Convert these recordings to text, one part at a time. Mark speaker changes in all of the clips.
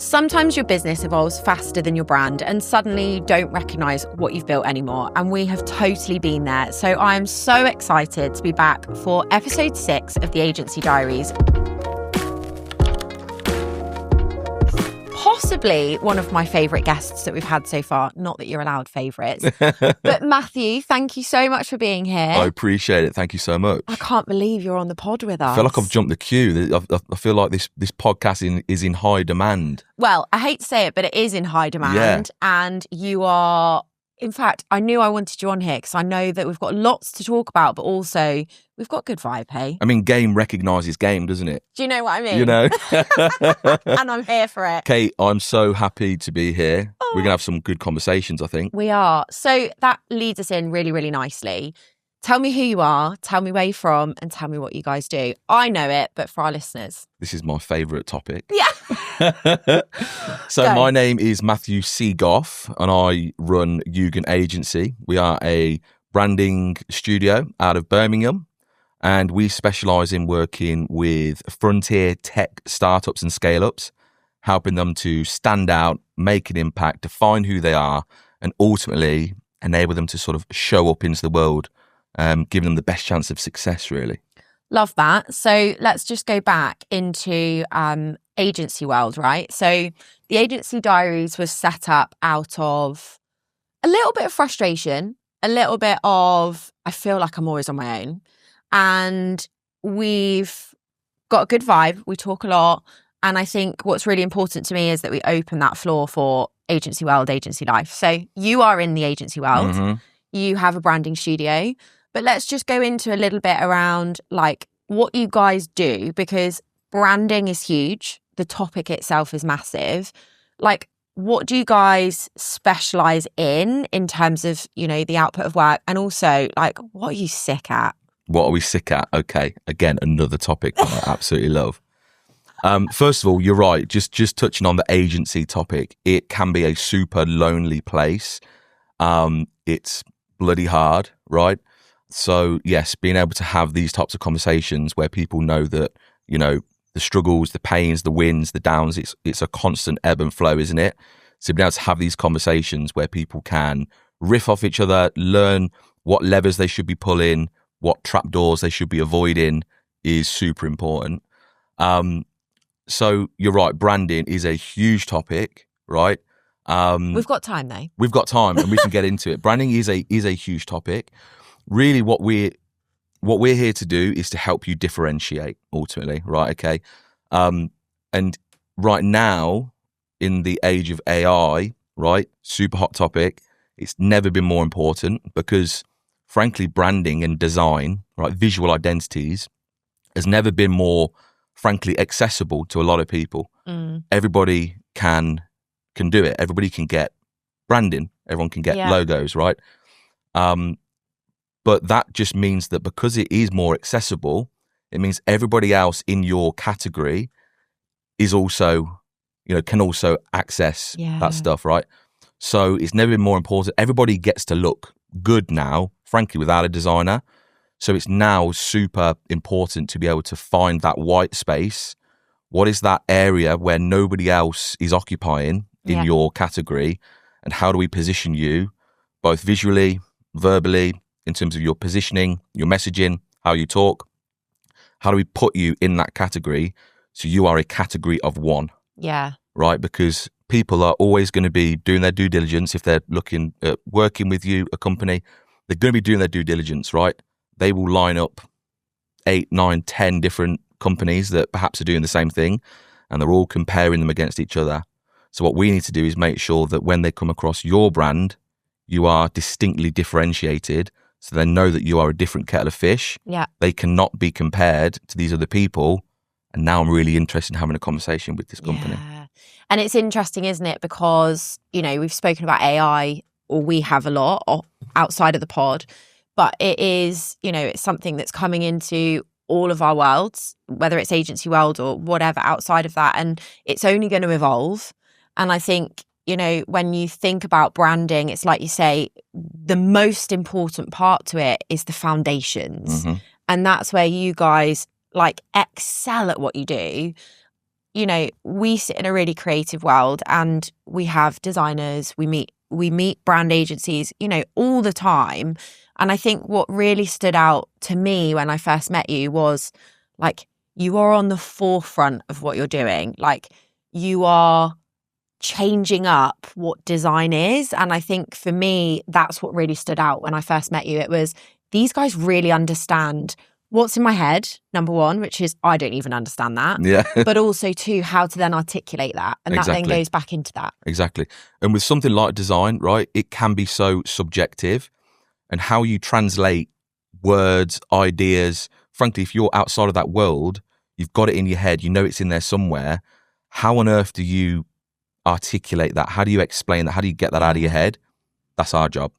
Speaker 1: Sometimes your business evolves faster than your brand and suddenly you don't recognise what you've built anymore. And we have totally been there. So I am so excited to be back for episode 6 of the Agency Diaries. Possibly one of my favourite guests that we've had so far. Not that you're allowed favourites. But Matthew, thank you so much for being here.
Speaker 2: I appreciate it. Thank you so much.
Speaker 1: I can't believe you're on the pod with us.
Speaker 2: I feel like I've jumped the queue. I feel like this podcast is in high demand.
Speaker 1: Well, I hate to say it, but it is in high demand.
Speaker 2: Yeah.
Speaker 1: And you are... In fact, I knew I wanted you on here because I know that we've got lots to talk about, but also we've got good vibe, hey?
Speaker 2: I mean, game recognises game, doesn't it?
Speaker 1: Do you know what I mean?
Speaker 2: You know?
Speaker 1: And I'm here for it.
Speaker 2: Kate, I'm so happy to be here.
Speaker 1: Oh.
Speaker 2: We're going to have some good conversations, I think.
Speaker 1: We are. So that leads us in really, really nicely. Tell me who you are, tell me where you're from, and tell me what you guys do. I know it, but for our listeners.
Speaker 2: This is my favourite topic.
Speaker 1: Yeah.
Speaker 2: So
Speaker 1: Go.
Speaker 2: my name is Matthew C. Gough, and I run Yugen Agency. We are a branding studio out of Birmingham, and we specialise in working with frontier tech startups and scale-ups, helping them to stand out, make an impact, define who they are, and ultimately enable them to sort of show up into the world, giving them the best chance of success, really.
Speaker 1: Love that. So let's just go back into agency world, right? So the Agency Diaries was set up out of a little bit of frustration, a little bit of, I feel like I'm always on my own. And we've got a good vibe. We talk a lot. And I think what's really important to me is that we open that floor for agency world, agency life. So you are in the agency world.
Speaker 2: Mm-hmm.
Speaker 1: You have a branding studio. But let's just go into a little bit around like what you guys do, because branding is huge. The topic itself is massive. Like, what do you guys specialize in terms of, you know, the output of work? And also, like, what are you sick at?
Speaker 2: What are we sick at? Okay, again, another topic that I absolutely love. First of all, you're right. Just touching on the agency topic, it can be a super lonely place. It's bloody hard, right? So yes, being able to have these types of conversations where people know that, you know, the struggles, the pains, the wins, the downs, it's a constant ebb and flow, isn't it? So being able to have these conversations where people can riff off each other, learn what levers they should be pulling, what trapdoors they should be avoiding is super important. So you're right, branding is a huge topic, right?
Speaker 1: We've got time though.
Speaker 2: We've got time and we can get into it. Branding is a huge topic. Really, what we're here to do is to help you differentiate ultimately, right? Okay. And right now, in the age of AI, right, super hot topic, it's never been more important because, frankly, branding and design, right, visual identities, has never been more, frankly, accessible to a lot of people. Everybody can do it. Everybody can get branding. Everyone can get logos, right? But that just means that because it is more accessible, it means everybody else in your category is also, you know, can also access that stuff, right? So it's never been more important. Everybody gets to look good now, frankly, without a designer. So it's now super important to be able to find that white space. What is that area where nobody else is occupying in your category? And how do we position you both visually, verbally, in terms of your positioning, your messaging, how you talk? How do we put you in that category so you are a category of one?
Speaker 1: Yeah.
Speaker 2: Right? Because people are always going to be doing their due diligence. If they're looking at working with you, a company, they're going to be doing their due diligence, right? They will line up 8, 9, 10 different companies that perhaps are doing the same thing, and they're all comparing them against each other. So what we need to do is make sure that when they come across your brand, you are distinctly differentiated, so they know that you are a different kettle of fish.
Speaker 1: Yeah. They
Speaker 2: cannot be compared to these other people. And now I'm really interested in having a conversation with this company.
Speaker 1: Yeah. And it's interesting, isn't it? Because, you know, we've spoken about AI, or we have a lot outside of the pod, but it is, you know, it's something that's coming into all of our worlds, whether it's agency world or whatever outside of that. And it's only going to evolve. And I think, you know, when you think about branding, it's like you say, the most important part to it is the foundations.
Speaker 2: Mm-hmm.
Speaker 1: And that's where you guys like excel at what you do. you know, we sit in a really creative world and we have designers, we meet brand agencies, you know, all the time. And I think what really stood out to me when I first met you was like, you are on the forefront of what you're doing. Like, you are changing up what design is. And I think for me, that's what really stood out when I first met you. It was, these guys really understand what's in my head, number one, which is I don't even understand that.
Speaker 2: Yeah.
Speaker 1: But also, two, how to then articulate that. And that then goes back into that.
Speaker 2: Exactly. And with something like design, right, it can be so subjective. And how you translate words, ideas, frankly, if you're outside of that world, you've got it in your head, you know it's in there somewhere. How on earth do you articulate that? How do you explain that? How do you get that out of your head? That's our job.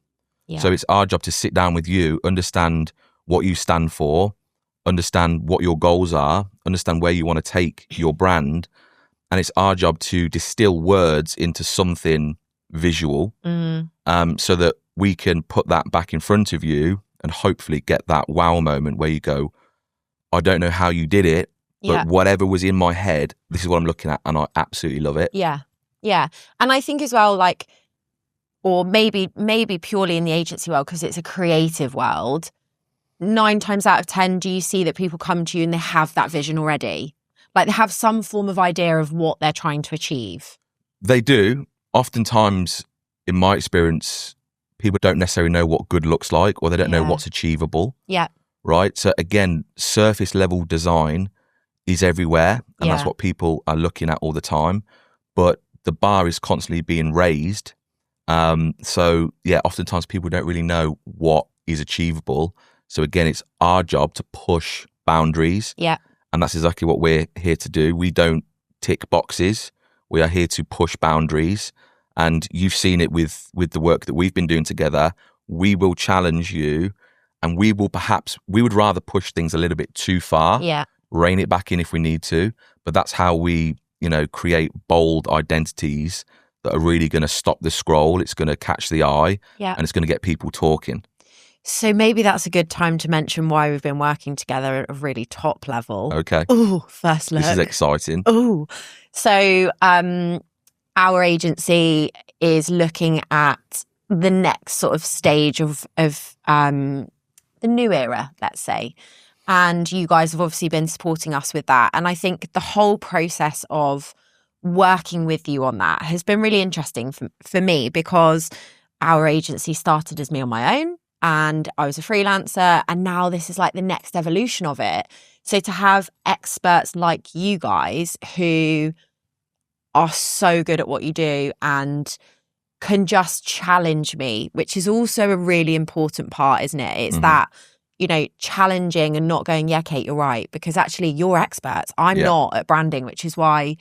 Speaker 1: Yeah.
Speaker 2: So it's our job to sit down with you, understand what you stand for, understand what your goals are, understand where you want to take your brand. And it's our job to distill words into something visual, so that we can put that back in front of you and hopefully get that wow moment where you go, I don't know how you did it, but whatever was in my head, this is what I'm looking at, and I absolutely love it.
Speaker 1: Yeah. Yeah. And I think as well, like, or maybe purely in the agency world, because it's a creative world, 9 times out of 10, do you see that people come to you and they have that vision already? Like, they have some form of idea of what they're trying to achieve.
Speaker 2: They do. Oftentimes, in my experience, people don't necessarily know what good looks like, or they don't know what's achievable.
Speaker 1: Yeah.
Speaker 2: Right. So again, surface level design is everywhere, and that's what people are looking at all the time. But the bar is constantly being raised. So yeah, oftentimes people don't really know what is achievable. So again, it's our job to push boundaries.
Speaker 1: Yeah.
Speaker 2: And that's exactly what we're here to do. We don't tick boxes. We are here to push boundaries. And you've seen it with the work that we've been doing together. We will challenge you, and we would rather push things a little bit too far, rein it back in if we need to. But that's how we, you know, create bold identities that are really going to stop the scroll. It's going to catch the eye, and it's going to get people talking.
Speaker 1: So maybe that's a good time to mention why we've been working together at a really top level.
Speaker 2: Okay.
Speaker 1: Oh, first look.
Speaker 2: This is exciting.
Speaker 1: Oh, so our agency is looking at the next sort of stage of the new era, let's say. And you guys have obviously been supporting us with that. And I think the whole process of working with you on that has been really interesting for me, because our agency started as me on my own, and I was a freelancer, and now this is like the next evolution of it. So to have experts like you guys who are so good at what you do and can just challenge me, which is also a really important part, isn't it? It's that, you know, challenging and not going, yeah, Kate, you're right, because actually you're experts. I'm not at branding, which is why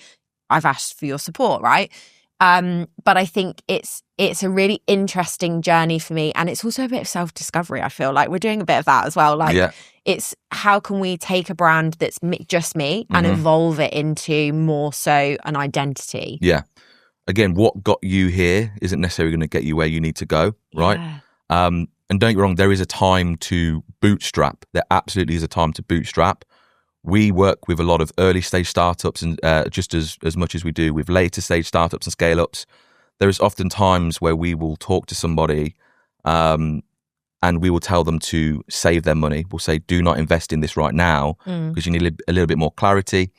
Speaker 1: I've asked for your support, right? But I think it's a really interesting journey for me, and it's also a bit of self-discovery. I feel like we're doing a bit of that as well. Like, it's how can we take a brand that's just me and evolve it into more so an identity? Yeah.
Speaker 2: Again, what got you here isn't necessarily going to get you where you need to go, right? And don't get me wrong, there is a time to bootstrap. There absolutely is a time to bootstrap. We work with a lot of early stage startups, and just as much as we do with later stage startups and scale ups. There is often times where we will talk to somebody and we will tell them to save their money. We'll say, do not invest in this right now because you need a little bit more clarity,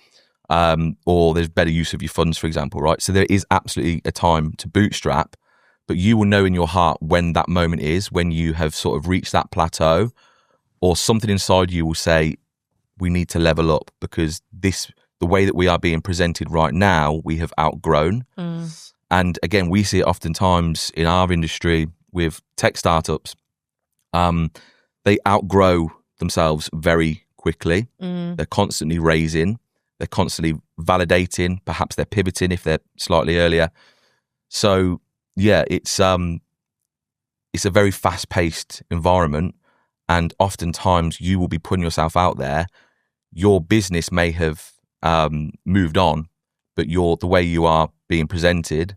Speaker 2: or there's better use of your funds, for example, right? So there is absolutely a time to bootstrap, but you will know in your heart when that moment is, when you have sort of reached that plateau, or something inside you will say, we need to level up, because the way that we are being presented right now, we have outgrown. And again, we see it oftentimes in our industry with tech startups. They outgrow themselves very quickly. They're constantly raising, they're constantly validating, perhaps they're pivoting if they're slightly earlier. So yeah, it's a very fast-paced environment, and oftentimes you will be putting yourself out there. Your business may have moved on, but the way you are being presented,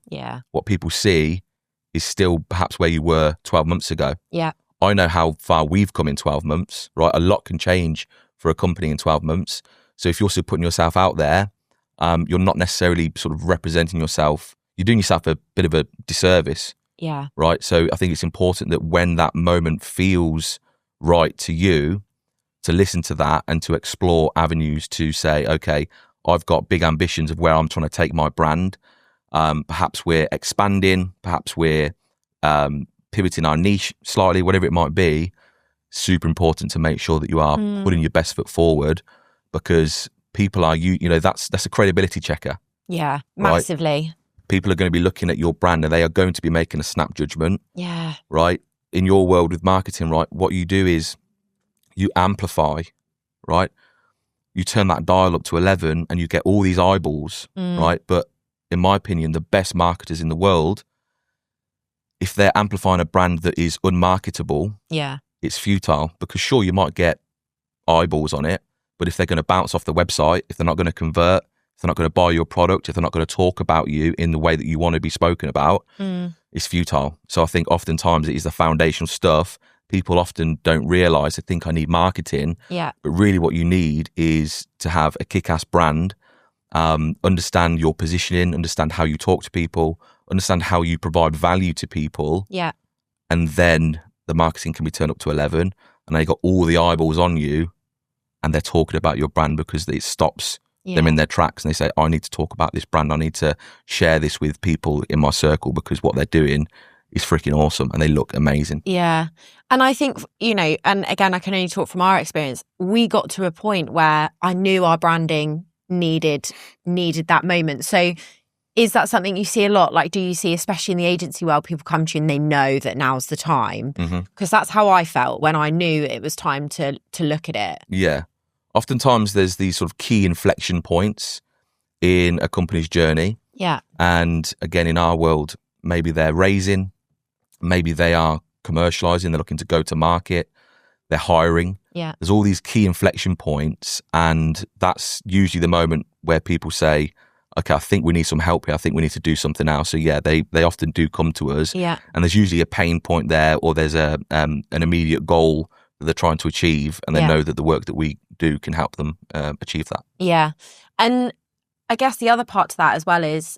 Speaker 2: what people see is still perhaps where you were 12 months ago. I know how far we've come in 12 months, right? A lot can change for a company in 12 months. So if you're still putting yourself out there, you're not necessarily sort of representing yourself. You're doing yourself a bit of a disservice.
Speaker 1: Yeah.
Speaker 2: Right. So I think it's important that when that moment feels right to you, to listen to that and to explore avenues to say, okay, I've got big ambitions of where I'm trying to take my brand. Perhaps we're expanding, perhaps we're pivoting our niche slightly, whatever it might be. Super important to make sure that you are putting your best foot forward, because people are, that's a credibility checker.
Speaker 1: Yeah, massively.
Speaker 2: Right? People are going to be looking at your brand and they are going to be making a snap judgment.
Speaker 1: Yeah.
Speaker 2: Right? In your world with marketing, right, what you do is you amplify, right? You turn that dial up to 11 and you get all these eyeballs, right? But in my opinion, the best marketers in the world, if they're amplifying a brand that is unmarketable, it's futile, because sure, you might get eyeballs on it, but if they're going to bounce off the website, if they're not going to convert, if they're not going to buy your product, if they're not going to talk about you in the way that you want to be spoken about, it's futile. So I think oftentimes it is the foundational stuff. People often don't realize, they think I need marketing, but really what you need is to have a kick-ass brand, understand your positioning, understand how you talk to people, understand how you provide value to people, and then the marketing can be turned up to 11, and they got all the eyeballs on you, and they're talking about your brand, because it stops them in their tracks, and they say, I need to talk about this brand, I need to share this with people in my circle, because what they're doing is freaking awesome and they look amazing.
Speaker 1: Yeah. And I think, and again, I can only talk from our experience, we got to a point where I knew our branding needed that moment. So is that something you see a lot? Like, do you see, especially in the agency world, people come to you and they know that now's the time? Because that's how I felt when I knew it was time to look at it.
Speaker 2: Yeah. Oftentimes there's these sort of key inflection points in a company's journey.
Speaker 1: Yeah.
Speaker 2: And again, in our world, maybe they're raising, maybe they are commercializing, they're looking to go to market, they're hiring.
Speaker 1: Yeah.
Speaker 2: There's all these key inflection points, and that's usually the moment where people say, okay, I think we need some help here. I think we need to do something else. So yeah, they often do come to us.
Speaker 1: Yeah.
Speaker 2: And there's usually a pain point there, or there's an immediate goal that they're trying to achieve, and they know that the work that we do can help them achieve that.
Speaker 1: Yeah. And I guess the other part to that as well is,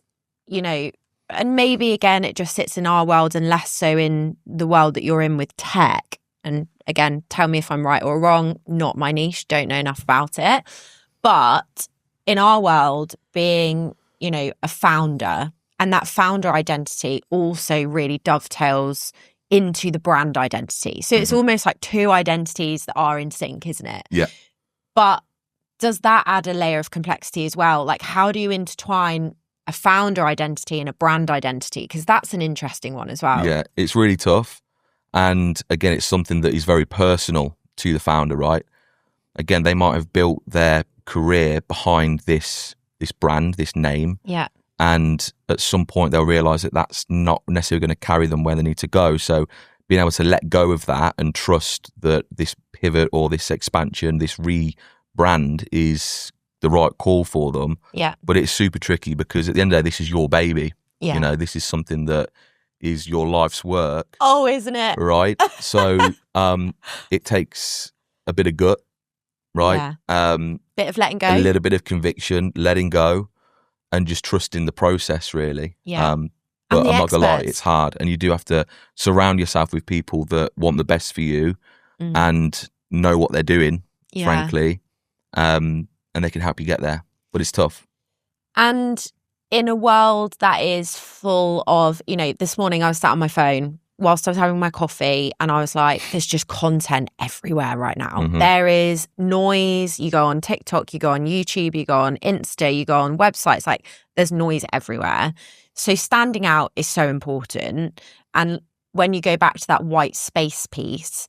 Speaker 1: and maybe again, it just sits in our world and less so in the world that you're in with tech. And again, tell me if I'm right or wrong, not my niche, don't know enough about it. But in our world, being, a founder, and that founder identity also really dovetails into the brand identity. So it's almost like two identities that are in sync, isn't it?
Speaker 2: Yeah.
Speaker 1: But does that add a layer of complexity as well? Like, how do you intertwine a founder identity and a brand identity? Because that's an interesting one as well.
Speaker 2: Yeah, it's really tough. And again, it's something that is very personal to the founder, right? Again, they might have built their career behind this brand, this name.
Speaker 1: Yeah.
Speaker 2: And at some point they'll realize that that's not necessarily going to carry them where they need to go. So being able to let go of that and trust that this pivot or this expansion, this rebrand is the right call for them.
Speaker 1: Yeah.
Speaker 2: But it's super tricky, because at the end of the day, this is your baby.
Speaker 1: Yeah.
Speaker 2: This is something that is your life's work.
Speaker 1: Oh, isn't it?
Speaker 2: Right. So it takes a bit of gut, right?
Speaker 1: Yeah. Bit of letting go.
Speaker 2: A little bit of conviction, letting go, and just trusting the process, really.
Speaker 1: Yeah.
Speaker 2: But I'm not going to lie, it's hard. And you do have to surround yourself with people that want the best for you and know what they're doing, frankly. And they can help you get there. But it's tough.
Speaker 1: And in a world that is full of, this morning I was sat on my phone whilst I was having my coffee, and I was like, there's just content everywhere right now. There is noise. You go on TikTok, you go on YouTube, you go on Insta, you go on websites, like there's noise everywhere. So standing out is so important. And when you go back to that white space piece,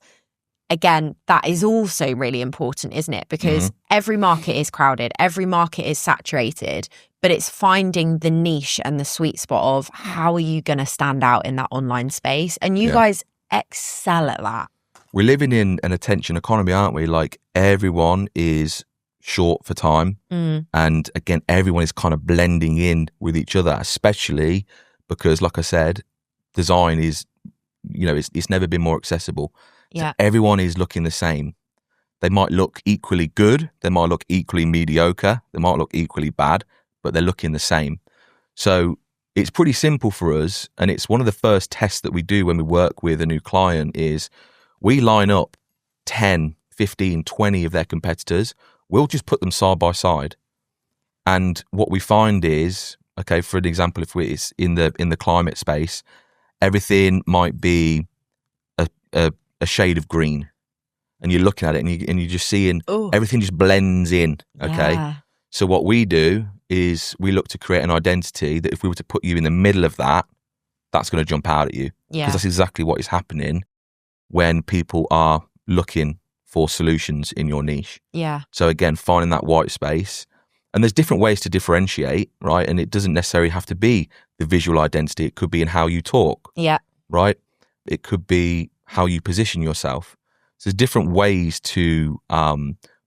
Speaker 1: again, that is also really important, isn't it? Because every market is crowded, every market is saturated, but it's finding the niche and the sweet spot of how are you going to stand out in that online space? And you guys excel at that.
Speaker 2: We're living in an attention economy, aren't we? Like, everyone is short for time. And again, everyone is kind of blending in with each other, especially because, like I said, design is, it's never been more accessible.
Speaker 1: Yeah.
Speaker 2: So everyone is looking the same. They might look equally good. They might look equally mediocre. They might look equally bad, but they're looking the same. So it's pretty simple for us, and it's one of the first tests that we do when we work with a new client is we line up 10, 15, 20 of their competitors. We'll just put them side by side. And what we find is, okay, for an example, if it's in the climate space, everything might be a shade of green. And you're looking at it and you're just seeing everything just blends in, okay?
Speaker 1: Yeah.
Speaker 2: So what we do is we look to create an identity that if we were to put you in the middle of that, that's going to jump out at you.
Speaker 1: Yeah.
Speaker 2: Because that's exactly what is happening when people are looking for solutions in your niche.
Speaker 1: Yeah.
Speaker 2: So again, finding that white space. And there's different ways to differentiate, right? And it doesn't necessarily have to be the visual identity. It could be in how you talk.
Speaker 1: Yeah.
Speaker 2: Right? It could be how you position yourself. So there's different ways to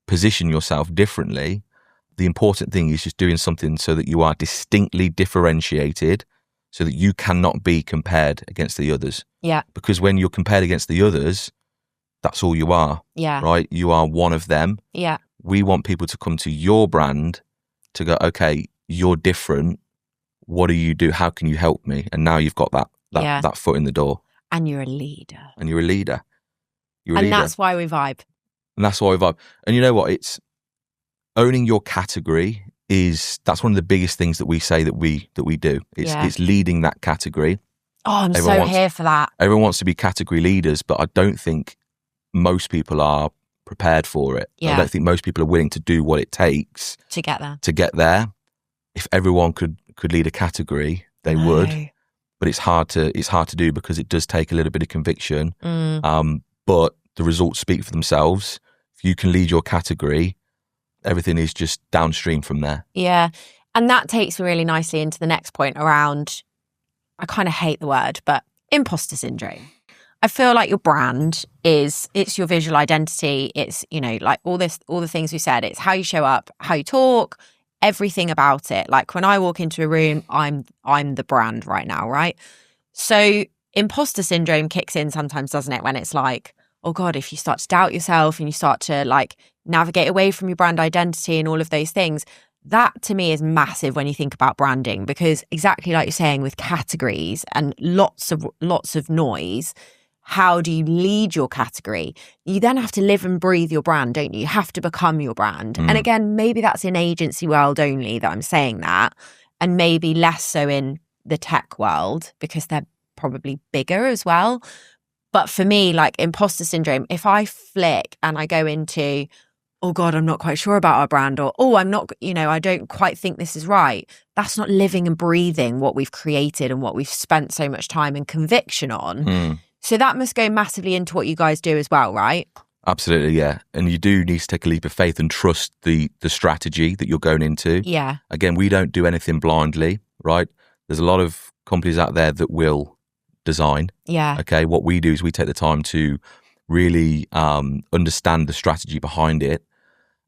Speaker 2: position yourself differently. The important thing is just doing something so that you are distinctly differentiated, so that you cannot be compared against the others.
Speaker 1: Yeah.
Speaker 2: Because when you're compared against the others, that's all you are.
Speaker 1: Yeah.
Speaker 2: Right? You are one of them.
Speaker 1: Yeah.
Speaker 2: We want people to come to your brand to go, okay, you're different. What do you do? How can you help me? And now you've got that foot in the door.
Speaker 1: And you're a leader.
Speaker 2: And you're a leader.
Speaker 1: And that's why we vibe.
Speaker 2: And that's why we vibe. And you know what? It's owning your category that's one of the biggest things that we say that we do. It's leading that category.
Speaker 1: Oh, I'm here for that.
Speaker 2: Everyone wants to be category leaders, but I don't think most people are prepared for it.
Speaker 1: Yeah.
Speaker 2: I don't think most people are willing to do what it takes
Speaker 1: to get there.
Speaker 2: If everyone could lead a category, they would. But it's hard to do because it does take a little bit of conviction. But the results speak for themselves. If you can lead your category, everything is just downstream from there. Yeah.
Speaker 1: And that takes me really nicely into the next point around, I kind of hate the word, but imposter syndrome. I feel like your brand it's your visual identity. It's, like all the things we said, it's how you show up, how you talk, everything about it. Like when I walk into a room, I'm the brand right now, right? So imposter syndrome kicks in sometimes, doesn't it? When it's like, oh God, if you start to doubt yourself and you start to like navigate away from your brand identity and all of those things, that to me is massive when you think about branding, because exactly like you're saying with categories and lots of noise, how do you lead your category? You then have to live and breathe your brand, don't you? You have to become your brand. And again, maybe that's in agency world only that I'm saying that, and maybe less so in the tech world because they're probably bigger as well. But for me, like imposter syndrome, if I flick and I go into, oh God, I'm not quite sure about our brand, or, oh, I'm not, I don't quite think this is right. That's not living and breathing what we've created and what we've spent so much time and conviction on. So that must go massively into what you guys do as well, right?
Speaker 2: Absolutely, yeah. And you do need to take a leap of faith and trust the strategy that you're going into.
Speaker 1: Yeah.
Speaker 2: Again, we don't do anything blindly, right? There's a lot of companies out there that will design.
Speaker 1: Yeah.
Speaker 2: Okay. What we do is we take the time to really understand the strategy behind it.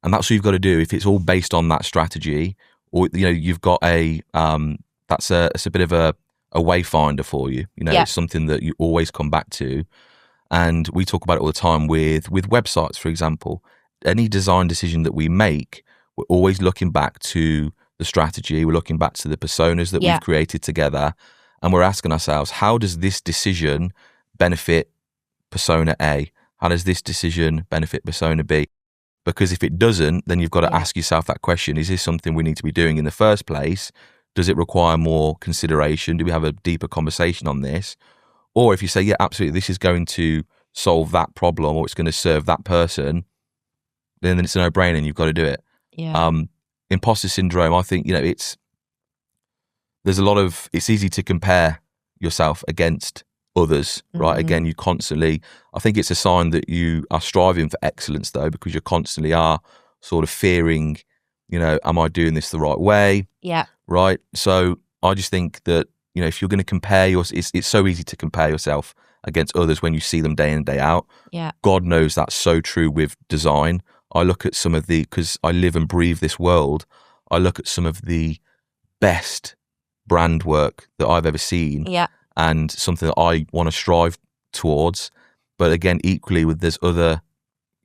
Speaker 2: And that's what you've got to do. If it's all based on that strategy, or, you've got it's a bit of a wayfinder for you. It's something that you always come back to. And we talk about it all the time with websites, for example. Any design decision that we make, we're always looking back to the strategy. We're looking back to the personas that we've created together. And we're asking ourselves, how does this decision benefit persona A? How does this decision benefit persona B? Because if it doesn't, then you've got to ask yourself that question. Is this something we need to be doing in the first place? Does it require more consideration? Do we have a deeper conversation on this? Or if you say, yeah, absolutely, this is going to solve that problem or it's going to serve that person, then it's a no-brainer and you've got to do it.
Speaker 1: Yeah.
Speaker 2: Imposter syndrome, I think, it's easy to compare yourself against others, right? Again, I think it's a sign that you are striving for excellence though, because you constantly are sort of fearing, am I doing this the right way?
Speaker 1: Yeah.
Speaker 2: Right. So I just think that, if you're going to compare it's so easy to compare yourself against others when you see them day in and day out.
Speaker 1: Yeah.
Speaker 2: God knows that's so true with design. I look at some of because I live and breathe this world, I look at some of the best brand work that I've ever seen.
Speaker 1: Yeah.
Speaker 2: And something that I want to strive towards. But again, equally there's other,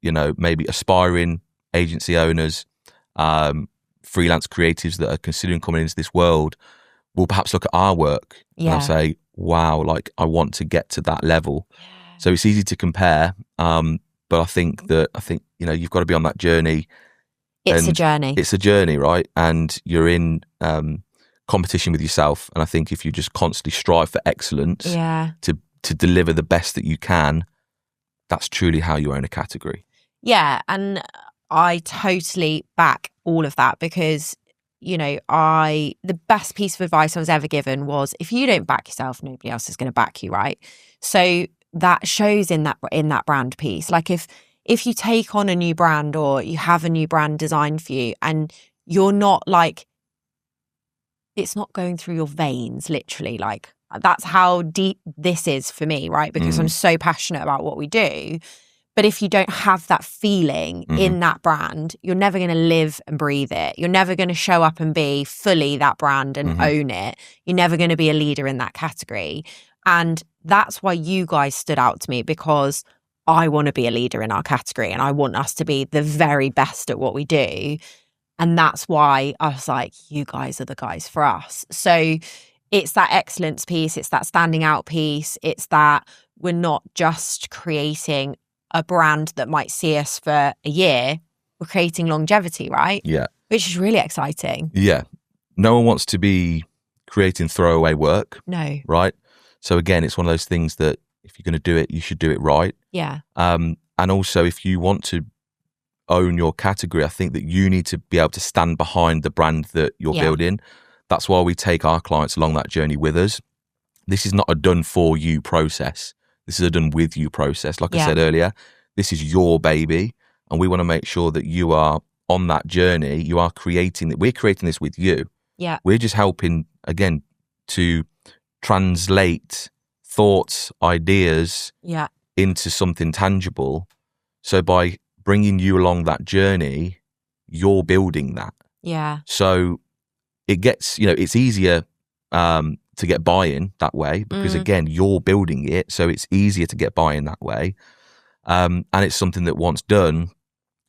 Speaker 2: maybe aspiring agency owners, freelance creatives that are considering coming into this world will perhaps look at our work and I'll say, wow, like I want to get to that level. So it's easy to compare. But I think, you know, you've got to be on that journey.
Speaker 1: It's a journey.
Speaker 2: It's a journey, right? And you're in competition with yourself. And I think if you just constantly strive for excellence to deliver the best that you can, that's truly how you own a category.
Speaker 1: Yeah. And I totally back all of that because, you know, the best piece of advice I was ever given was if you don't back yourself, nobody else is going to back you, right? So that shows in that brand piece. Like if you take on a new brand or you have a new brand designed for you and you're not like, it's not going through your veins, literally, like that's how deep this is for me, right? Because I'm so passionate about what we do. But if you don't have that feeling in that brand, you're never going to live and breathe it. You're never going to show up and be fully that brand and own it. You're never going to be a leader in that category. And that's why you guys stood out to me, because I want to be a leader in our category and I want us to be the very best at what we do. And that's why I was like, you guys are the guys for us. So it's that excellence piece. It's that standing out piece. It's that we're not just creating a brand that might see us for a year. We're creating longevity, right?
Speaker 2: Yeah.
Speaker 1: Which is really exciting.
Speaker 2: Yeah. No one wants to be creating throwaway work.
Speaker 1: No.
Speaker 2: Right? So again, it's one of those things that if you're going to do it, you should do it right.
Speaker 1: Yeah.
Speaker 2: And also if you want to own your category, I think that you need to be able to stand behind the brand that you're building. That's why we take our clients along that journey with us. This is not a done for you process. This is a done with you process. Like I said earlier, this is your baby. And we want to make sure that you are on that journey. You are creating it. We're creating this with you.
Speaker 1: Yeah.
Speaker 2: We're just helping, again, to translate thoughts, ideas into something tangible. So by bringing you along that journey, you're building that.
Speaker 1: Yeah.
Speaker 2: So it gets, you know, it's easier to get buy-in that way because again, you're building it. So it's easier to get buy-in that way. And it's something that once done,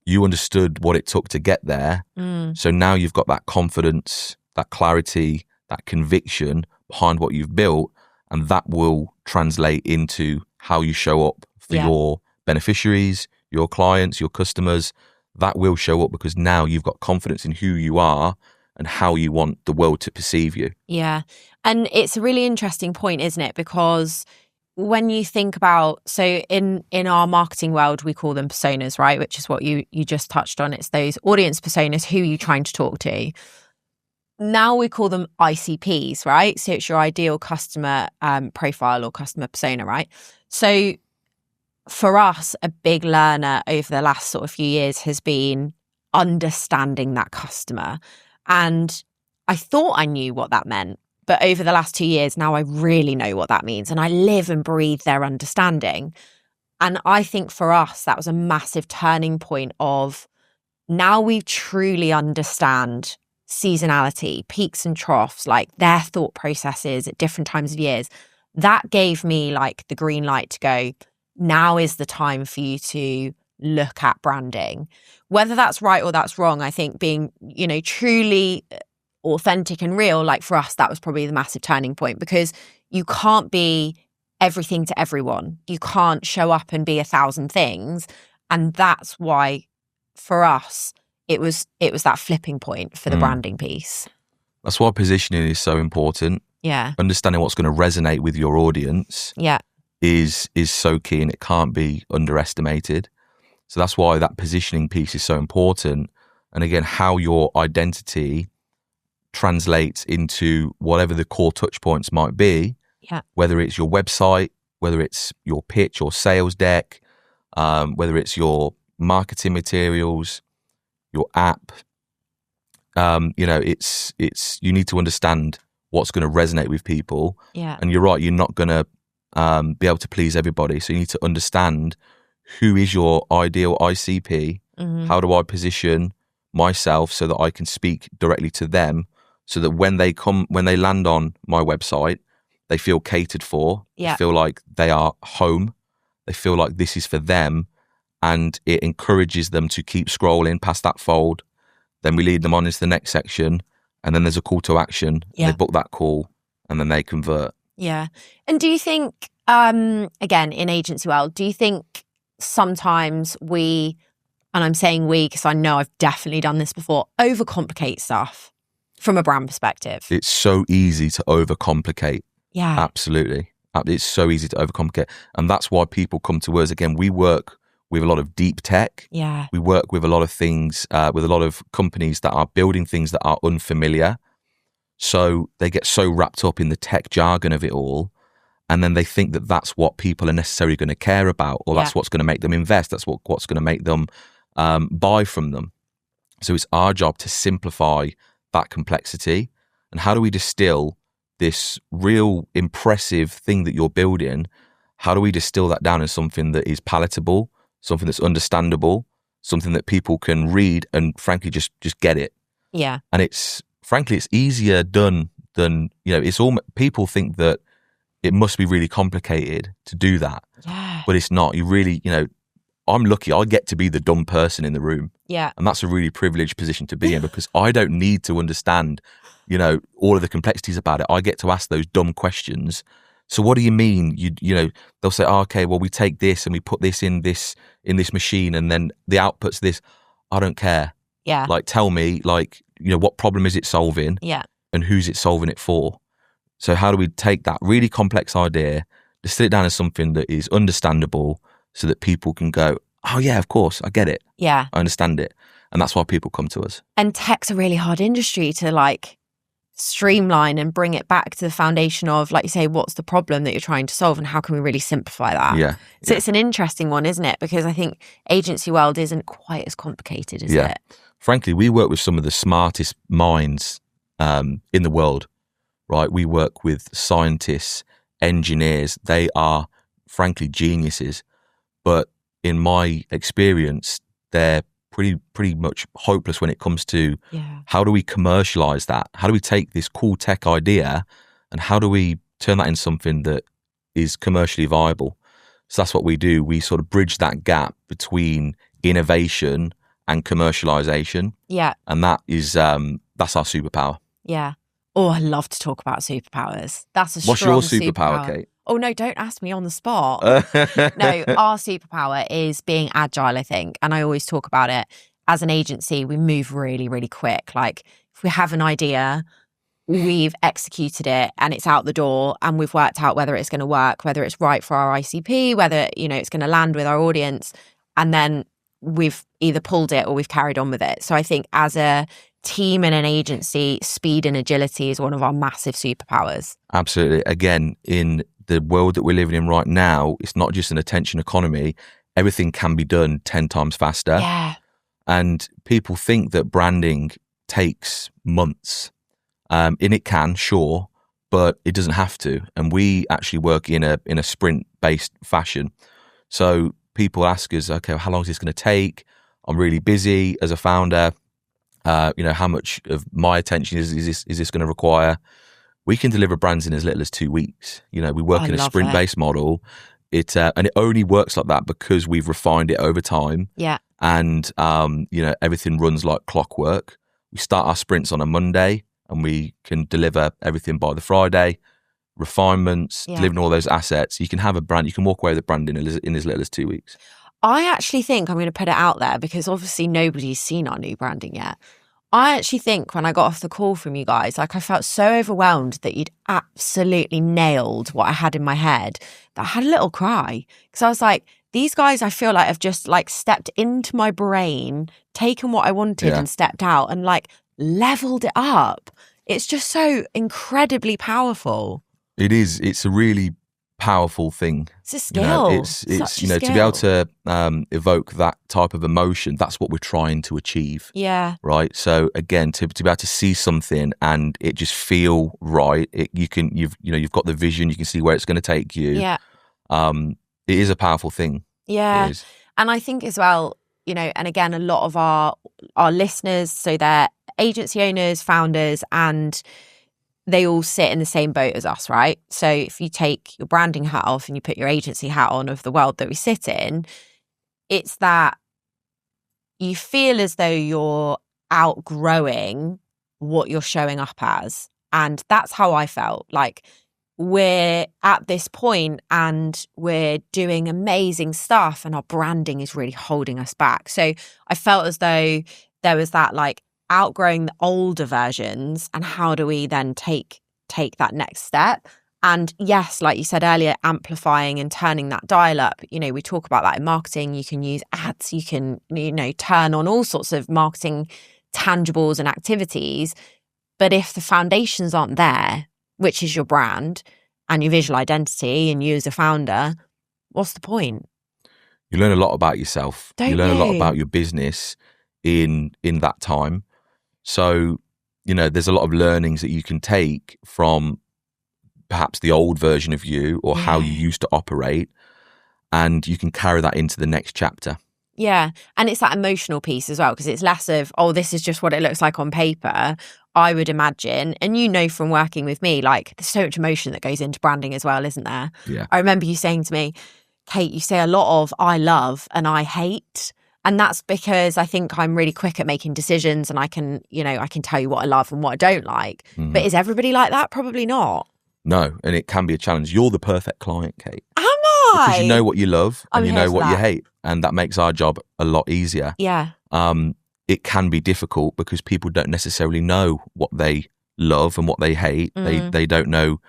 Speaker 2: you understood what it took to get there. So now you've got that confidence, that clarity, that conviction behind what you've built. And that will translate into how you show up for your beneficiaries, your clients, your customers. That will show up because now you've got confidence in who you are and how you want the world to perceive you. Yeah.
Speaker 1: And it's a really interesting point, isn't it? Because when you think about, so in our marketing world, we call them personas, right? Which is what you just touched on. It's those audience personas, who you're trying to talk to. Now we call them ICPs, right? So it's your ideal customer profile or customer persona, right? So for us, a big learner over the last sort of few years has been understanding that customer. And I thought I knew what that meant. But over the last 2 years, now I really know what that means. And I live and breathe their understanding. And I think for us, that was a massive turning point of now we truly understand seasonality, peaks and troughs, like their thought processes at different times of years. That gave me like the green light to go, now is the time for you to look at branding. Whether that's right or that's wrong, I think being, you know, truly authentic and real, like for us, that was probably the massive turning point, because you can't be everything to everyone. You can't show up and be 1,000 things. And that's why for us, it was that flipping point for the branding piece.
Speaker 2: That's why positioning is so important.
Speaker 1: Yeah.
Speaker 2: Understanding what's going to resonate with your audience is so key, and it can't be underestimated. So that's why that positioning piece is so important. And again, how your identity translates into whatever the core touch points might be, whether it's your website, whether it's your pitch or sales deck, whether it's your marketing materials, your app, you know, it's you need to understand what's going to resonate with people. And you're right, you're not going to be able to please everybody. So you need to understand who is your ideal ICP. How do I position myself so that I can speak directly to them, so that when they land on my website, they feel catered for, they feel like they are home, they feel like this is for them, and it encourages them to keep scrolling past that fold then we lead them on into the next section, and then there's a call to action.
Speaker 1: Yeah.
Speaker 2: And they book that call, and then they convert.
Speaker 1: Yeah. And do you think, again, in agency world, do you think sometimes we, and I'm saying we because I know I've definitely done this before, overcomplicate stuff from a brand perspective?
Speaker 2: It's so easy to overcomplicate.
Speaker 1: Yeah.
Speaker 2: Absolutely. It's so easy to overcomplicate. And that's why people come to us. Again, we work with a lot of deep tech.
Speaker 1: Yeah.
Speaker 2: We work with a lot of things, with a lot of companies that are building things that are unfamiliar. So they get so wrapped up in the tech jargon of it all. And then they think that that's what people are necessarily going to care about, or that's what's going to make them invest. That's what's going to make them buy from them. So it's our job to simplify that complexity. And how do we distill this real impressive thing that you're building? How do we distill that down as something that is palatable, something that's understandable, something that people can read and frankly just get it?
Speaker 1: Yeah.
Speaker 2: And it's easier done than, it's all, people think that it must be really complicated to do that.
Speaker 1: Yeah.
Speaker 2: But it's not. You really, I'm lucky. I get to be the dumb person in the room.
Speaker 1: Yeah.
Speaker 2: And that's a really privileged position to be in because I don't need to understand, all of the complexities about it. I get to ask those dumb questions. So what do you mean? They'll say, okay, well, we take this and we put this in this machine and then the output's this. I don't care.
Speaker 1: Yeah.
Speaker 2: Like, tell me, what problem is it solving?
Speaker 1: Yeah.
Speaker 2: And who's it solving it for? So how do we take that really complex idea, distill it down as something that is understandable so that people can go, oh yeah, of course, I get it.
Speaker 1: Yeah.
Speaker 2: I understand it. And that's why people come to us.
Speaker 1: And tech's a really hard industry to streamline and bring it back to the foundation of, like you say, what's the problem that you're trying to solve and how can we really simplify that?
Speaker 2: Yeah.
Speaker 1: So it's an interesting one, isn't it? Because I think agency world isn't quite as complicated, is it?
Speaker 2: Frankly, we work with some of the smartest minds in the world, right? We work with scientists, engineers. They are, frankly, geniuses. But in my experience, they're pretty much hopeless when it comes to how do we commercialize that? How do we take this cool tech idea and how do we turn that into something that is commercially viable? So that's what we do. We sort of bridge that gap between innovation and commercialization.
Speaker 1: Yeah.
Speaker 2: And that is, that's our superpower.
Speaker 1: Yeah. Oh, I love to talk about superpowers. That's a
Speaker 2: What's
Speaker 1: strong
Speaker 2: your superpower, Kate?
Speaker 1: Oh, no, don't ask me on the spot. No, our superpower is being agile, I think. And I always talk about it. As an agency, we move really, really quick. Like, if we have an idea, we've executed it and it's out the door and we've worked out whether it's going to work, whether it's right for our ICP, whether, it's going to land with our audience. And then we've either pulled it or we've carried on with it. So I think as a team and an agency, speed and agility is one of our massive superpowers.
Speaker 2: Absolutely. Again, in the world that we're living in right now, it's not just an attention economy. Everything can be done 10 times faster.
Speaker 1: Yeah.
Speaker 2: And people think that branding takes months. And it can, sure, but it doesn't have to. And we actually work in a sprint-based fashion. So people ask us, okay, how long is this going to take? I'm really busy as a founder. How much of my attention is this going to require? We can deliver brands in as little as 2 weeks. We work in a sprint-based model. And it only works like that because we've refined it over time. Yeah. And everything runs like clockwork. We start our sprints on a Monday and we can deliver everything by the Friday. Refinements, delivering all those assets. You can have a brand. You can walk away with a brand in as little as 2 weeks.
Speaker 1: I actually think I'm going to put it out there because obviously nobody's seen our new branding yet. I actually think when I got off the call from you guys, I felt so overwhelmed that you'd absolutely nailed what I had in my head that I had a little cry because I was like, these guys, I feel like have just stepped into my brain, taken what I wanted and stepped out and leveled it up. It's just so incredibly powerful.
Speaker 2: It is. It's a really powerful thing.
Speaker 1: It's a skill.
Speaker 2: It's to be able to evoke that type of emotion. That's what we're trying to achieve. Yeah. Right. So again, to be able to see something and it just feel right. You've got the vision. You can see where it's going to take you. Yeah. It is a powerful thing.
Speaker 1: Yeah. And I think as well, and again, a lot of our listeners, so they're agency owners, founders, and they all sit in the same boat as us, right? So if you take your branding hat off and you put your agency hat on of the world that we sit in, it's that you feel as though you're outgrowing what you're showing up as. And that's how I felt. Like, we're at this point and we're doing amazing stuff and our branding is really holding us back. So I felt as though there was that, like, outgrowing the older versions, and how do we then take that next step? And yes, like you said earlier, amplifying and turning that dial up. You know, we talk about that in marketing. You can use ads, you can, you know, turn on all sorts of marketing tangibles and activities. But if the foundations aren't there, which is your brand and your visual identity and you as a founder, what's the point?
Speaker 2: You learn a lot about yourself.
Speaker 1: Don't
Speaker 2: you learn
Speaker 1: you?
Speaker 2: a lot about your business in that time. So, you know, there's a lot of learnings that you can take from perhaps the old version of you or how you used to operate, and you can carry that into the next chapter.
Speaker 1: Yeah. And it's that emotional piece as well, because it's less of, oh, this is just what it looks like on paper, I would imagine. And you know, from working with me, like, there's so much emotion that goes into branding as well, isn't there?
Speaker 2: Yeah.
Speaker 1: I remember you saying to me, Kate, you say a lot of I love and I hate. And that's because I think I'm really quick at making decisions and I can tell you what I love and what I don't like.
Speaker 2: Mm-hmm.
Speaker 1: But is everybody like that? Probably not.
Speaker 2: No. And it can be a challenge. You're the perfect client, Kate.
Speaker 1: Am I?
Speaker 2: Because you know what you love and you know what you
Speaker 1: that.
Speaker 2: hate. And that makes our job a lot easier.
Speaker 1: Yeah.
Speaker 2: It can be difficult because people don't necessarily know what they love and what they hate. They don't know,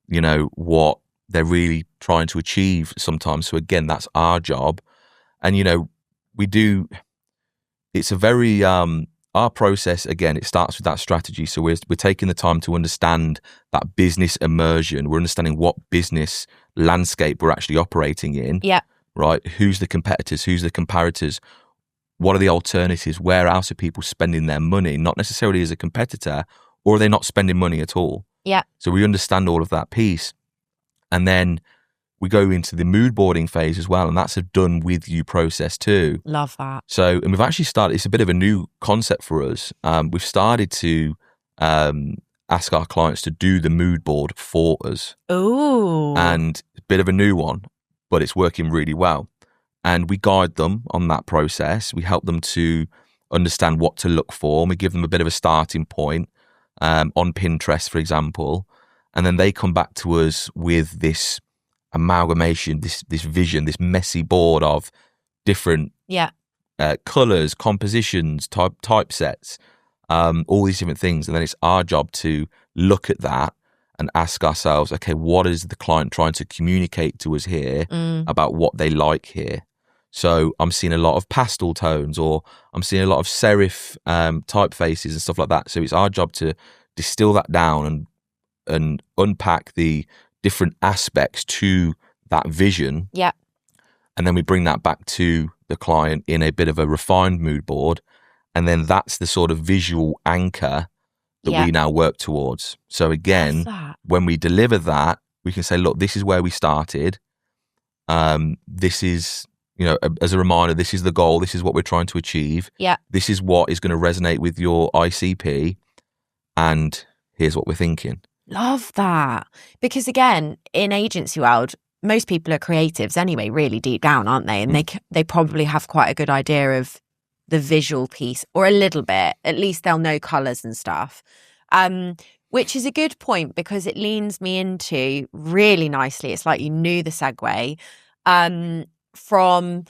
Speaker 2: you know, what they're really trying to achieve sometimes. So again, that's our job. And, you know, it's a very, our process, again, it starts with that strategy. So we're taking the time to understand that business immersion. We're understanding what business landscape we're actually operating in.
Speaker 1: Yeah.
Speaker 2: Right? Who's the competitors? Who's the comparators? What are the alternatives? Where else are people spending their money? Not necessarily as a competitor, or are they not spending money at all?
Speaker 1: Yeah.
Speaker 2: So we understand all of that piece. And then we go into the mood boarding phase as well. And that's a done with you process too.
Speaker 1: Love that.
Speaker 2: So, and we've actually started, it's a bit of a new concept for us. We've started to ask our clients to do the mood board for us.
Speaker 1: Ooh.
Speaker 2: And a bit of a new one, but it's working really well. And we guide them on that process. We help them to understand what to look for. And we give them a bit of a starting point on Pinterest, for example. And then they come back to us with this amalgamation, this vision, this messy board of different colors, compositions, typesets, all these different things. And then it's our job to look at that and ask ourselves, okay, what is the client trying to communicate to us here about what they like here? So I'm seeing a lot of pastel tones, or I'm seeing a lot of serif typefaces and stuff like that. So it's our job to distill that down and unpack the different aspects to that vision.
Speaker 1: Yeah.
Speaker 2: And then we bring that back to the client in a bit of a refined mood board. And then that's the sort of visual anchor that we now work towards. So again, when we deliver that, we can say, look, this is where we started. This is, you know, as a reminder, this is the goal. This is what we're trying to achieve.
Speaker 1: Yeah.
Speaker 2: This is what is going to resonate with your ICP. And here's what we're thinking.
Speaker 1: Love that. Because again, in agency world, most people are creatives anyway, really deep down, aren't they? And they probably have quite a good idea of the visual piece, or a little bit. At least they'll know colours and stuff. Which is a good point, because it leans me into really nicely. It's like you knew the segue from,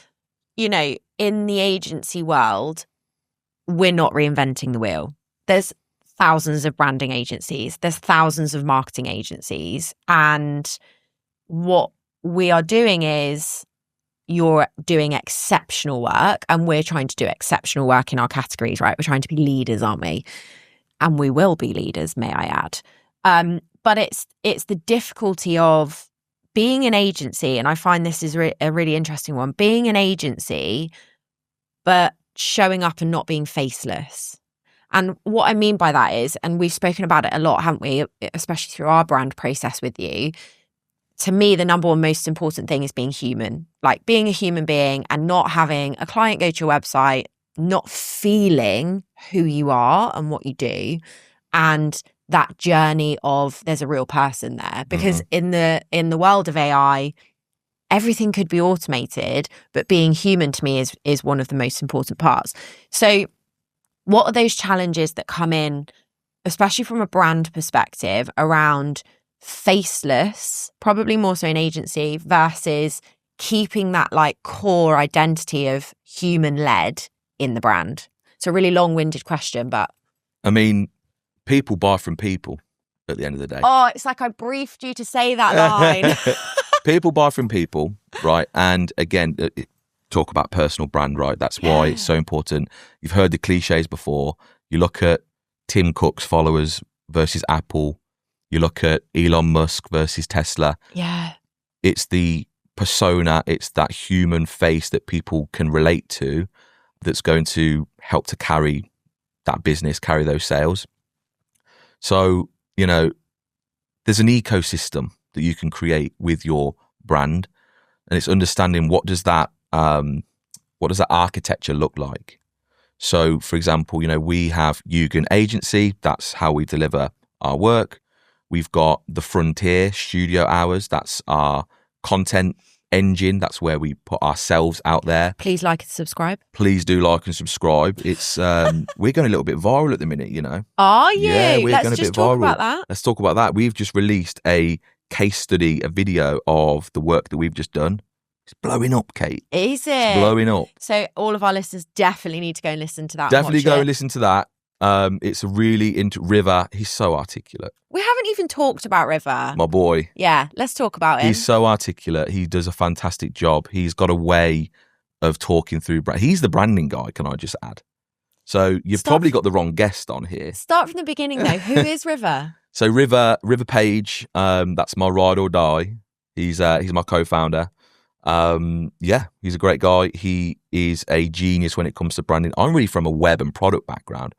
Speaker 1: you know, in the agency world, we're not reinventing the wheel. There's thousands of branding agencies. There's thousands of marketing agencies. And what we are doing is, you're doing exceptional work and we're trying to do exceptional work in our categories, right? We're trying to be leaders, aren't we? And we will be leaders, may I add. But it's the difficulty of being an agency, and I find this is a really interesting one, being an agency, but showing up and not being faceless. And what I mean by that is, and we've spoken about it a lot, haven't we? Especially through our brand process with you. To me, the number one most important thing is being human, like being a human being and not having a client go to your website, not feeling who you are and what you do, and that journey of there's a real person there. Because in the world of AI, everything could be automated, but being human to me is one of the most important parts. So what are those challenges that come in, especially from a brand perspective, around faceless, probably more so in agency, versus keeping that like core identity of human led in the brand? It's a really long-winded question, but
Speaker 2: I mean, people buy from people at the end of the day.
Speaker 1: oh, it's like I briefed you to say that line.
Speaker 2: People buy from people, right? And again, talk about personal brand, right? That's why it's so important. You've heard the cliches before. You look at Tim Cook's followers versus Apple. You look at Elon Musk versus Tesla.
Speaker 1: Yeah.
Speaker 2: It's the persona, it's that human face that people can relate to that's going to help to carry that business, carry those sales. So, you know, there's an ecosystem that you can create with your brand, and it's understanding what does that architecture look like. So, for example, you know, we have Yugen Agency. That's how we deliver our work. We've got the Frontier Studio Hours. That's our content engine. That's where we put ourselves out there.
Speaker 1: Please like and subscribe.
Speaker 2: Please do like and subscribe. It's we're going a little bit viral at the minute, you know.
Speaker 1: Are you?
Speaker 2: Yeah, we're
Speaker 1: Let's
Speaker 2: going a
Speaker 1: just
Speaker 2: bit
Speaker 1: talk
Speaker 2: viral.
Speaker 1: about that.
Speaker 2: Let's talk about that. We've just released a case study, a video of the work that we've just done. It's blowing up, Kate.
Speaker 1: Is it?
Speaker 2: It's blowing up.
Speaker 1: So all of our listeners definitely need to go and listen to that.
Speaker 2: Definitely
Speaker 1: and
Speaker 2: go
Speaker 1: watch
Speaker 2: and listen to that. It's a really River. He's so articulate.
Speaker 1: We haven't even talked about River.
Speaker 2: My boy.
Speaker 1: Yeah, let's talk about him.
Speaker 2: He's so articulate. He does a fantastic job. He's got a way of talking through brand. He's the branding guy, can I just add? So you've probably got the wrong guest on here.
Speaker 1: Start from the beginning though. Who is River?
Speaker 2: So River Page, that's my ride or die. He's my co-founder. Yeah, he's a great guy. He is a genius when it comes to branding. I'm really from a web and product background.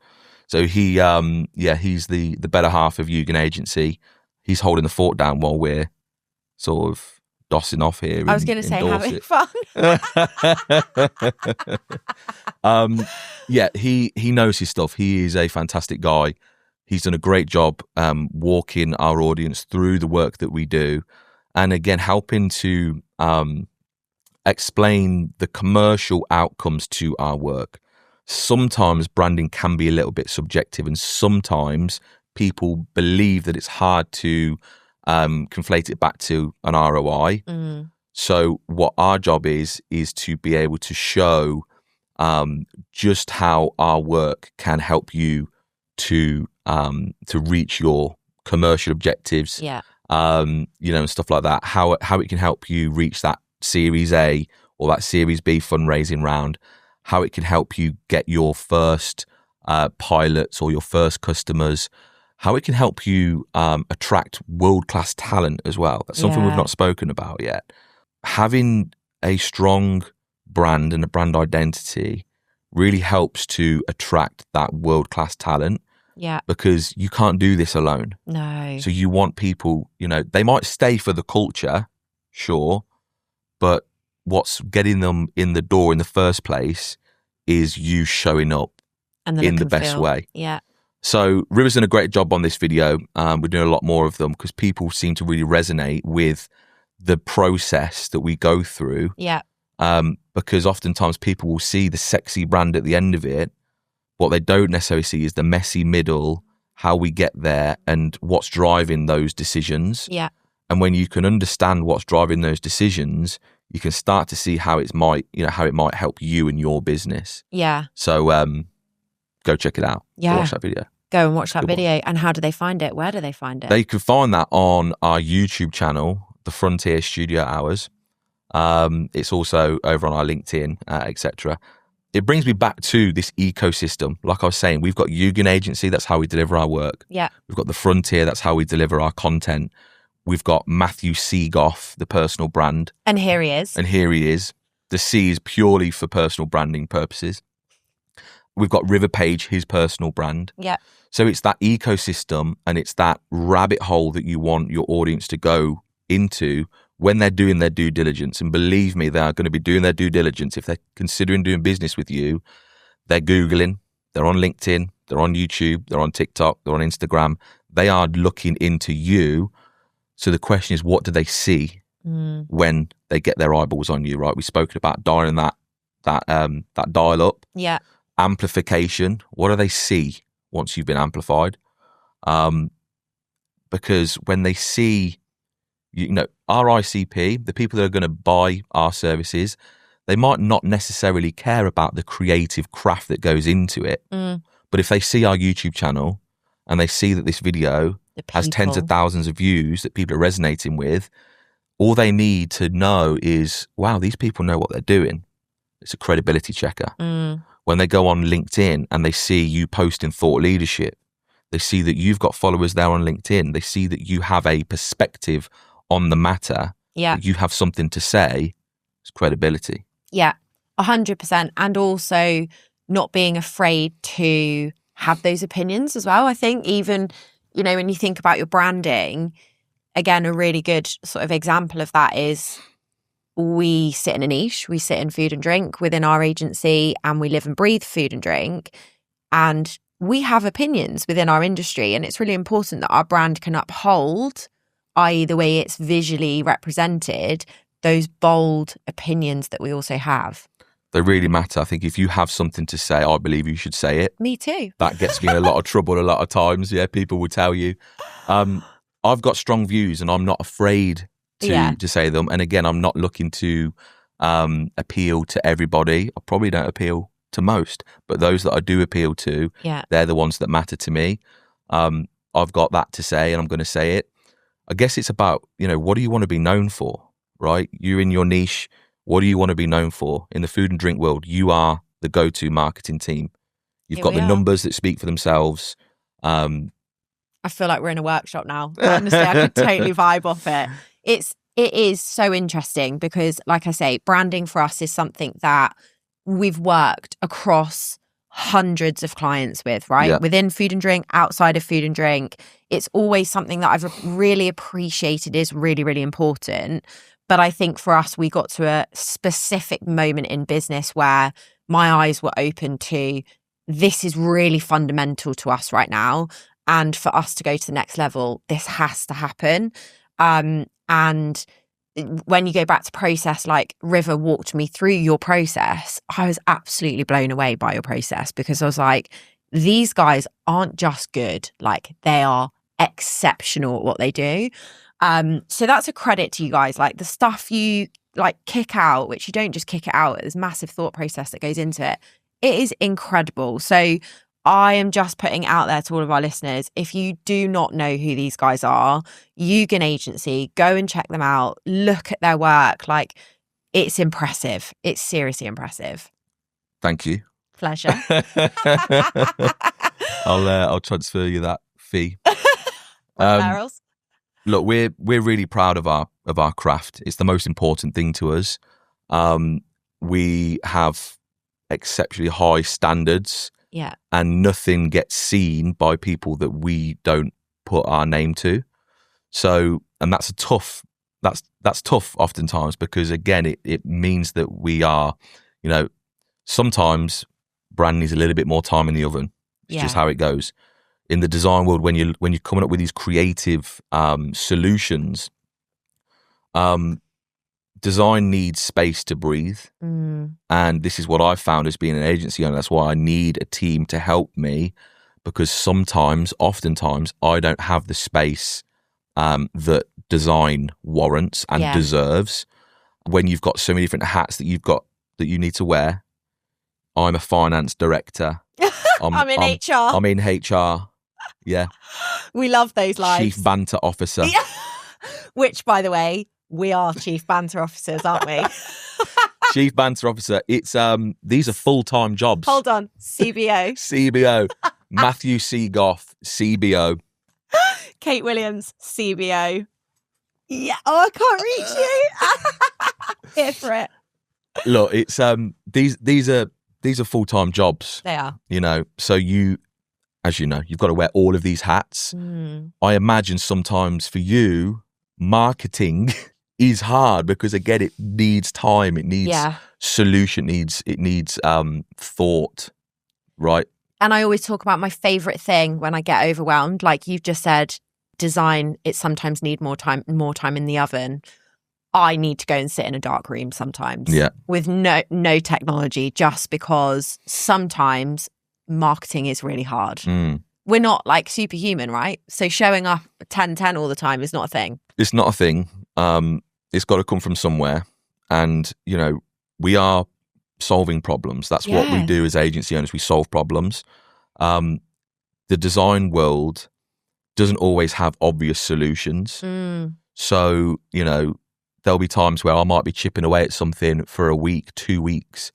Speaker 2: So he's the better half of Yugen Agency. He's holding the fort down while we're sort of dossing off here.
Speaker 1: I was going to say having fun.
Speaker 2: Yeah, he knows his stuff. He is a fantastic guy. He's done a great job walking our audience through the work that we do, and again helping to explain the commercial outcomes to our work. Sometimes branding can be a little bit subjective, and sometimes people believe that it's hard to conflate it back to an ROI. Mm. So what our job is to be able to show just how our work can help you to reach your commercial objectives.
Speaker 1: Yeah.
Speaker 2: And stuff like that. How it can help you reach that Series A or that Series B fundraising round. How it can help you get your first pilots or your first customers. How it can help you attract world-class talent as well. That's something we've not spoken about yet. Having a strong brand and a brand identity really helps to attract that world-class talent.
Speaker 1: Yeah.
Speaker 2: Because you can't do this alone.
Speaker 1: No.
Speaker 2: So you want people, they might stay for the culture, sure, but what's getting them in the door in the first place is you showing up in the best way.
Speaker 1: Yeah.
Speaker 2: So River's done a great job on this video. We're doing a lot more of them because people seem to really resonate with the process that we go through.
Speaker 1: Yeah.
Speaker 2: Because oftentimes people will see the sexy brand at the end of it. What they don't necessarily see is the messy middle, how we get there and what's driving those decisions.
Speaker 1: Yeah.
Speaker 2: And when you can understand what's driving those decisions, you can start to see how it might help you and your business.
Speaker 1: Yeah.
Speaker 2: So go check it out.
Speaker 1: Yeah.
Speaker 2: Go watch that video.
Speaker 1: Go and watch that video. And how do they find it? Where do they find it?
Speaker 2: They can find that on our YouTube channel, The Frontier Studio Hours. It's also over on our LinkedIn, etc. It brings me back to this ecosystem. Like I was saying, we've got Yugen Agency. That's how we deliver our work.
Speaker 1: Yeah.
Speaker 2: We've got The Frontier. That's how we deliver our content. We've got Matthew C. Gough, the personal brand.
Speaker 1: And here he is.
Speaker 2: The C is purely for personal branding purposes. We've got River Page, his personal brand.
Speaker 1: Yeah.
Speaker 2: So it's that ecosystem and it's that rabbit hole that you want your audience to go into when they're doing their due diligence. And believe me, they are going to be doing their due diligence. If they're considering doing business with you, they're Googling, they're on LinkedIn, they're on YouTube, they're on TikTok, they're on Instagram. They are looking into you. So the question is, what do they see when they get their eyeballs on you, right? We've spoken about dialing that dial up.
Speaker 1: Yeah.
Speaker 2: amplification. What do they see once you've been amplified? Because when they see, our ICP, the people that are going to buy our services, they might not necessarily care about the creative craft that goes into it. But if they see our YouTube channel and they see that this video has tens of thousands of views that people are resonating with, all they need to know is, wow, these people know what they're doing. It's a credibility checker. When they go on LinkedIn and they see you posting thought leadership, they see that you've got followers there on LinkedIn. They see that you have a perspective on the matter.
Speaker 1: Yeah.
Speaker 2: That you have something to say. It's credibility.
Speaker 1: Yeah, 100%. And also not being afraid to have those opinions as well. I think even, when you think about your branding, again, a really good sort of example of that is we sit in a niche. We sit in food and drink within our agency, and we live and breathe food and drink. And we have opinions within our industry, and it's really important that our brand can uphold, i.e. the way it's visually represented, those bold opinions that we also have.
Speaker 2: They really matter. I think if you have something to say, I believe you should say it.
Speaker 1: Me too.
Speaker 2: That gets me in a lot of trouble a lot of times. Yeah, people will tell you. I've got strong views and I'm not afraid to say them. And again, I'm not looking to appeal to everybody. I probably don't appeal to most, but those that I do appeal to, they're the ones that matter to me. I've got that to say and I'm going to say it. I guess it's about, what do you want to be known for, right? You're in your niche. What do you want to be known for? In the food and drink world, you are the go-to marketing team. You've got the numbers that speak for themselves.
Speaker 1: I feel like we're in a workshop now. Honestly, I could totally vibe off it. It is so interesting because, like I say, branding for us is something that we've worked across hundreds of clients with, right?
Speaker 2: Yeah.
Speaker 1: Within food and drink, outside of food and drink. It's always something that I've really appreciated is really, really important. But I think for us, we got to a specific moment in business where my eyes were open to this is really fundamental to us right now. And for us to go to the next level, this has to happen. And when you go back to process, like River walked me through your process, I was absolutely blown away by your process because I was like, these guys aren't just good, like they are exceptional at what they do. So that's a credit to you guys. Like the stuff you like kick out, which you don't just kick it out, there's massive thought process that goes into it. It is incredible. So I am just putting out there to all of our listeners, if you do not know who these guys are, Yugen Agency, go and check them out. Look at their work. Like it's impressive. It's seriously impressive.
Speaker 2: Thank you.
Speaker 1: Pleasure.
Speaker 2: I'll transfer you that fee.
Speaker 1: Barrels.
Speaker 2: Look, we're really proud of our craft. It's the most important thing to us. We have exceptionally high standards.
Speaker 1: Yeah.
Speaker 2: And nothing gets seen by people that we don't put our name to. So, and that's tough oftentimes because again, it means that we are, sometimes brand needs a little bit more time in the oven. It's just how it goes. In the design world, when you're coming up with these creative solutions, design needs space to breathe. And this is what I've found as being an agency owner. That's why I need a team to help me because oftentimes, I don't have the space that design warrants and deserves. When you've got so many different hats that you need to wear. I'm a finance director.
Speaker 1: I'm in HR.
Speaker 2: I'm in HR. Yeah.
Speaker 1: We love those lives.
Speaker 2: Chief banter officer.
Speaker 1: Yeah. Which, by the way, we are chief banter officers, aren't we?
Speaker 2: Chief banter officer. It's these are full-time jobs.
Speaker 1: Hold on. CBO.
Speaker 2: CBO. Matthew C. Gough, CBO.
Speaker 1: Kate Williams, CBO. Yeah. Oh, I can't reach you. Here for it.
Speaker 2: Look, it's these are full-time jobs.
Speaker 1: They are.
Speaker 2: So as you know, you've got to wear all of these hats. I imagine sometimes for you, marketing is hard because again, it needs time, it needs solution, it needs thought, right?
Speaker 1: And I always talk about my favorite thing when I get overwhelmed, like you've just said, design, it sometimes need more time in the oven. I need to go and sit in a dark room sometimes with no technology, just because sometimes marketing is really hard. We're not like superhuman, right? So showing up 10-10 all the time is not a thing.
Speaker 2: It's not a thing. It's got to come from somewhere. And, you know, we are solving problems. That's what we do as agency owners. We solve problems. The design world doesn't always have obvious solutions. So, you know, there'll be times where I might be chipping away at something for a week, 2 weeks.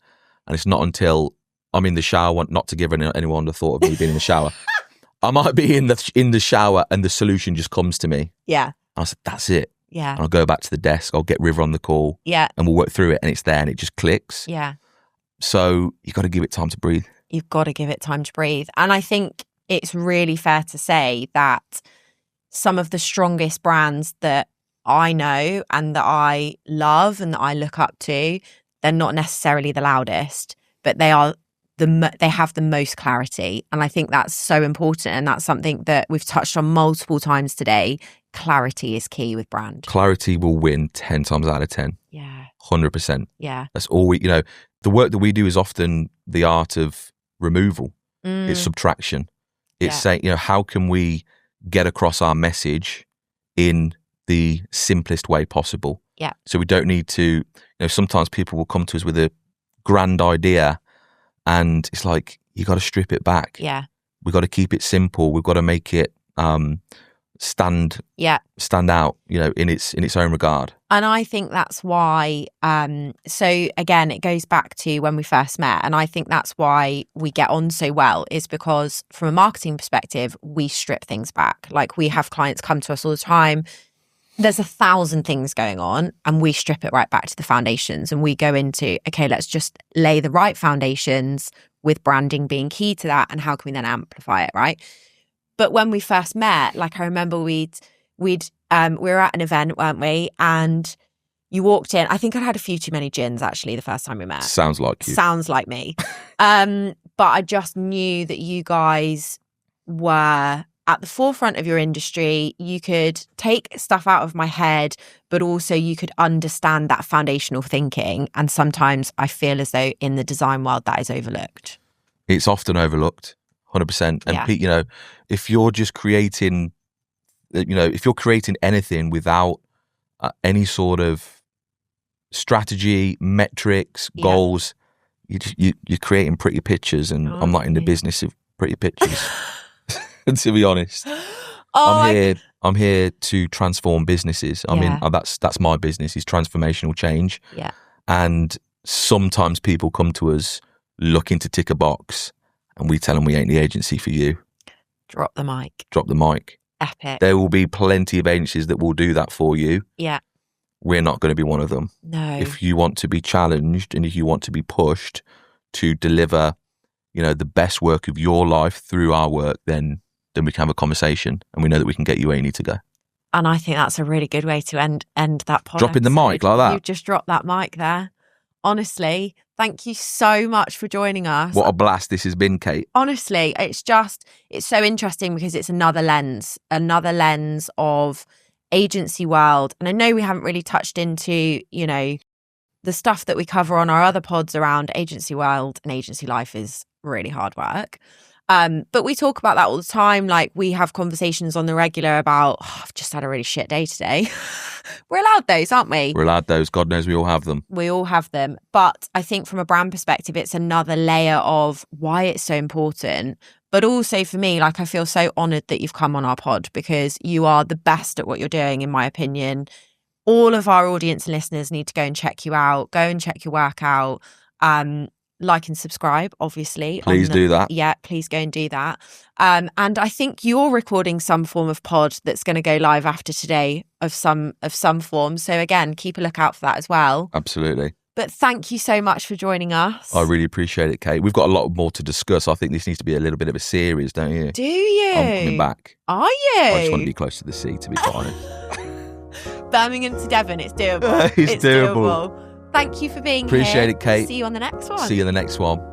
Speaker 2: And it's not until I'm in the shower, not to give anyone the thought of me being in the shower. I might be in the shower and the solution just comes to me.
Speaker 1: Yeah.
Speaker 2: I said, that's it.
Speaker 1: Yeah.
Speaker 2: And I'll go back to the desk. I'll get River on the call.
Speaker 1: Yeah.
Speaker 2: And we'll work through it, and it's there, and it just clicks.
Speaker 1: Yeah.
Speaker 2: So you got to give it time to breathe.
Speaker 1: You've got to give it time to breathe. And I think it's really fair to say that some of the strongest brands that I know and that I love and that I look up to, they're not necessarily the loudest, but they are they have the most clarity. And I think that's so important. And that's something that we've touched on multiple times today. Clarity is key with brand.
Speaker 2: Clarity will win 10 times out of 10.
Speaker 1: Yeah.
Speaker 2: 100%.
Speaker 1: Yeah.
Speaker 2: That's all we, you know, the work that we do is often the art of removal. It's subtraction. It's saying, you know, how can we get across our message in the simplest way possible?
Speaker 1: Yeah.
Speaker 2: So we don't need to, you know, sometimes people will come to us with a grand idea, and it's like, you got to strip it back.
Speaker 1: Yeah.
Speaker 2: We've got to keep it simple. We've got to make it stand out, you know, in its own regard.
Speaker 1: And I think that's why, so again, it goes back to when we first met. And I think that's why we get on so well, is because from a marketing perspective, we strip things back. Like, we have clients come to us all the time. There's 1,000 things going on, and we strip it right back to the foundations, and we go into, okay, let's just lay the right foundations, with branding being key to that, and how can we then amplify it, right? But when we first met, like, I remember we were at an event, weren't we? And you walked in. I think I'd had a few too many gins, actually, the first time we met.
Speaker 2: Sounds like you.
Speaker 1: Sounds like me. But I just knew that you guys were at the forefront of your industry. You could take stuff out of my head, but also you could understand that foundational thinking. And sometimes I feel as though in the design world that is overlooked.
Speaker 2: It's often overlooked, 100%. And, you know, if you're just creating, you know, if you're creating anything without any sort of strategy, metrics, goals, you're creating pretty pictures. And I'm not in the business of pretty pictures. To be honest, I'm here to transform businesses. That's my business, is transformational change.
Speaker 1: Yeah.
Speaker 2: And sometimes people come to us looking to tick a box, and we tell them we ain't the agency for you.
Speaker 1: Drop the mic.
Speaker 2: Drop the mic.
Speaker 1: Epic.
Speaker 2: There will be plenty of agencies that will do that for you.
Speaker 1: Yeah.
Speaker 2: We're not going to be one of them.
Speaker 1: No.
Speaker 2: If you want to be challenged, and if you want to be pushed to deliver, you know, the best work of your life through our work, then we can have a conversation, and we know that we can get you where you need to go.
Speaker 1: And I think that's a really good way to end that podcast.
Speaker 2: Dropping the mic like that.
Speaker 1: You just dropped that mic there. Honestly, thank you so much for joining us.
Speaker 2: What a blast this has been, Kate.
Speaker 1: Honestly, it's so interesting, because it's another lens of agency world. And I know we haven't really touched into, you know, the stuff that we cover on our other pods around agency world, and agency life is really hard work. But we talk about that all the time. Like, we have conversations on the regular about, I've just had a really shit day today. We're allowed those, aren't we?
Speaker 2: We're allowed those. God knows we all have them.
Speaker 1: We all have them. But I think from a brand perspective, it's another layer of why it's so important. But also for me, like, I feel so honoured that you've come on our pod, because you are the best at what you're doing, in my opinion. All of our audience and listeners need to go and check you out. Go and check your work out. Like and subscribe, obviously.
Speaker 2: Please do that.
Speaker 1: Yeah, please go and do that. And I think you're recording some form of pod that's going to go live after today of some form. So again, keep a lookout for that as well.
Speaker 2: Absolutely.
Speaker 1: But thank you so much for joining us.
Speaker 2: I really appreciate it, Kate. We've got a lot more to discuss. I think this needs to be a little bit of a series, don't you?
Speaker 1: Do you?
Speaker 2: I'm coming back.
Speaker 1: Are you?
Speaker 2: I just want to be close to the sea, to be quite honest.
Speaker 1: Birmingham to Devon, it's doable.
Speaker 2: It's doable.
Speaker 1: Thank you for being
Speaker 2: Appreciate
Speaker 1: here.
Speaker 2: it, Kate.
Speaker 1: See you on the next one.
Speaker 2: See you on the next one.